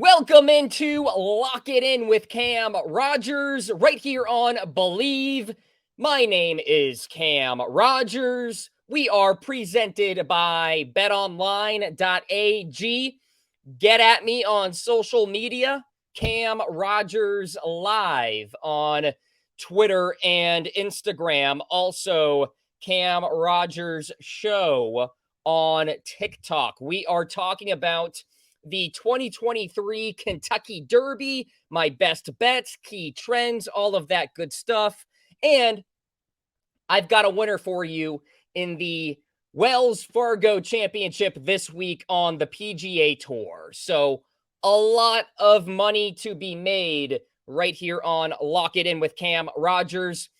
Welcome into Lock It In with Cam Rogers right here on Believe. My name is Cam Rogers. We are presented by betonline.ag. Get at me on social media, Cam Rogers Live on Twitter and Instagram. Also, Cam Rogers Show on TikTok. We are talking about the 2023 Kentucky Derby, my best bets, key trends, all of that good stuff. And I've got a winner for you in the Wells Fargo Championship this week on the PGA Tour. So a lot of money to be made right here on Lock It In with Cam Rogers.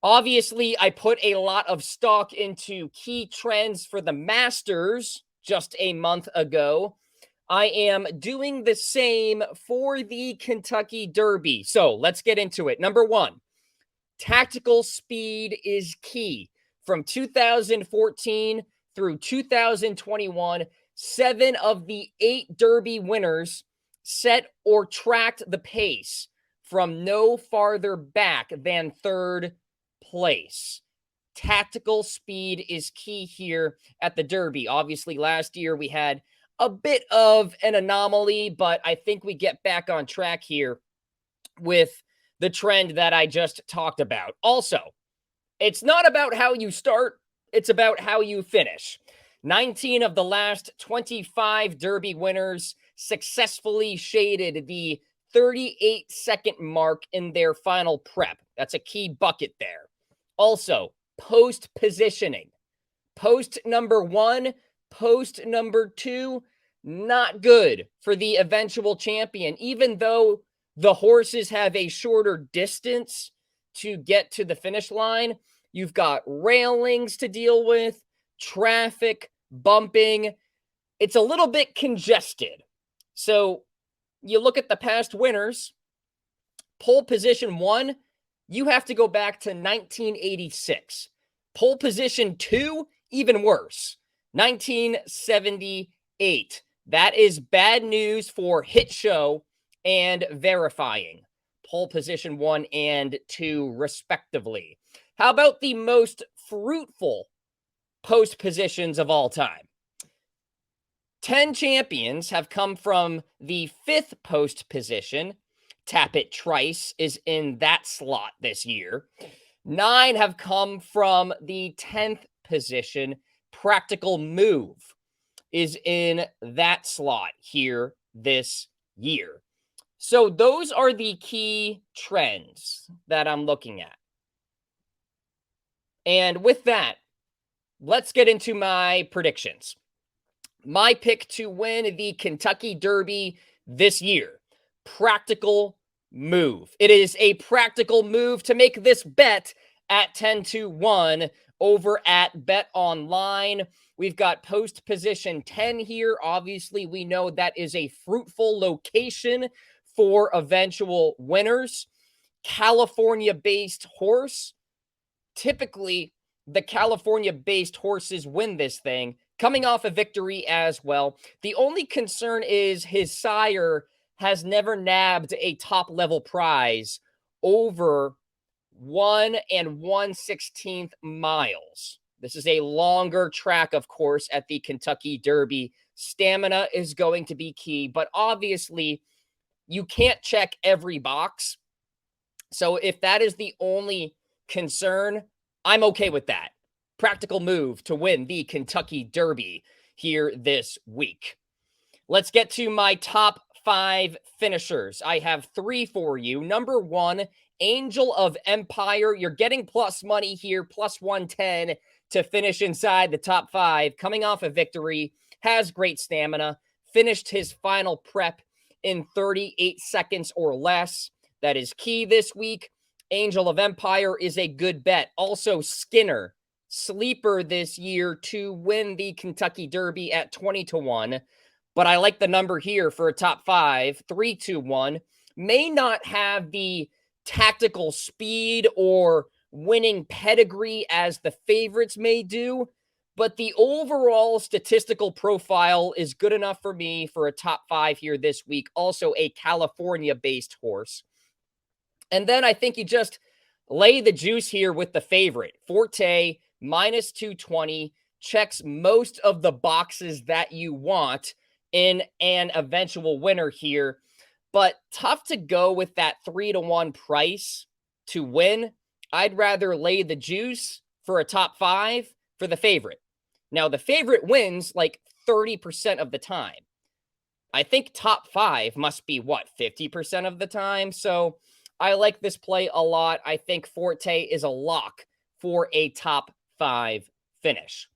Obviously, I put a lot of stock into key trends for the Masters just a month ago. I am doing the same for the Kentucky Derby. So let's get into it. Number one, tactical speed is key. From 2014 through 2021, 7 of the 8 Derby winners set or tracked the pace from no farther back than third place. Tactical speed is key here at the Derby. Obviously, last year we had a bit of an anomaly, but I think we get back on track here with the trend that I just talked about. Also, it's not about how you start, it's about how you finish. 19 of the last 25 Derby winners successfully shaded the 38-second mark in their final prep. That's a key bucket there. Also, post positioning. Post number 1, post number 2, not good for the eventual champion, even though the horses have a shorter distance to get to the finish line. You've got railings to deal with, traffic, bumping. It's a little bit congested. So you look at the past winners, pole position 1, you have to go back to 1986. Pole position 2, even worse, 1978. That is bad news for Hit Show and Verifying. Pole position 1 and 2, respectively. How about the most fruitful post positions of all time? 10 champions have come from the 5th post position. Tapit Trice is in that slot this year. 9 have come from the 10th position. Practical Move is in that slot here this year. So those are the key trends that I'm looking at. And with that, let's get into my predictions. My pick to win the Kentucky Derby this year, Practical Move. It is a practical move to make this bet at 10-1 over at BetOnline. We've got post position 10 here. Obviously, we know that is a fruitful location for eventual winners. California-based horse. Typically, the California-based horses win this thing, coming off a victory as well. The only concern is his sire has never nabbed a top-level prize over 1 1/16 miles. This is a longer track, of course, at the Kentucky Derby. Stamina is going to be key, but obviously you can't check every box. So if that is the only concern, I'm okay with that. Practical Move to win the Kentucky Derby here this week. Let's get to my top 5 finishers. I have 3 for you. Number 1, Angel of Empire. You're getting plus money here, plus 110 to finish inside the top 5. Coming off a victory, has great stamina, finished his final prep in 38 seconds or less. That is key this week. Angel of Empire is a good bet. Also, Skinner, sleeper this year to win the Kentucky Derby at 20-1. But I like the number here for a top 5, 3-1. May not have the tactical speed or winning pedigree as the favorites may do, but the overall statistical profile is good enough for me for a top 5 here this week. Also a California-based horse. And then I think you just lay the juice here with the favorite. Forte, minus 220, checks most of the boxes that you want in an eventual winner here. But tough to go with that 3-1 price to win. I'd rather lay the juice for a top 5 for the favorite. Now, the favorite wins like 30% of the time. I think top 5 must be, 50% of the time? So I like this play a lot. I think Forte is a lock for a top 5 finish.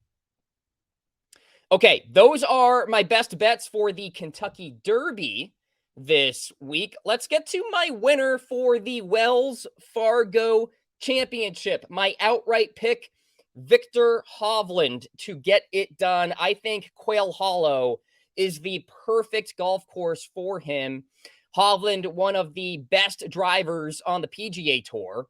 Okay, those are my best bets for the Kentucky Derby this week. Let's get to my winner for the Wells Fargo Championship. My outright pick, Victor Hovland, to get it done. I think Quail Hollow is the perfect golf course for him. Hovland, one of the best drivers on the PGA Tour,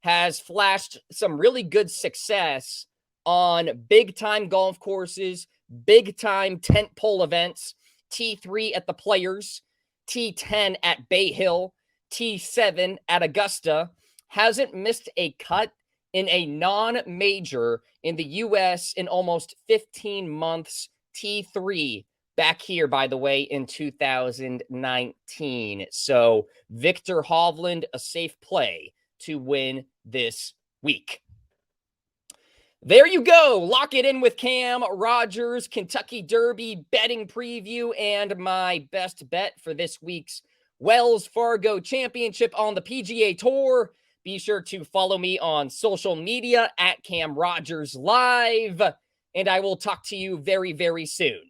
has flashed some really good success on big-time golf courses, big-time tentpole events, T3 at the Players, T10 at Bay Hill, T7 at Augusta. Hasn't missed a cut in a non-major in the U.S. in almost 15 months. T3 back here, by the way, in 2019. So Victor Hovland, a safe play to win this week. There you go. Lock it in with Cam Rogers, Kentucky Derby betting preview, and my best bet for this week's Wells Fargo Championship on the PGA Tour. Be sure to follow me on social media at Cam Rogers Live, and I will talk to you very, very soon.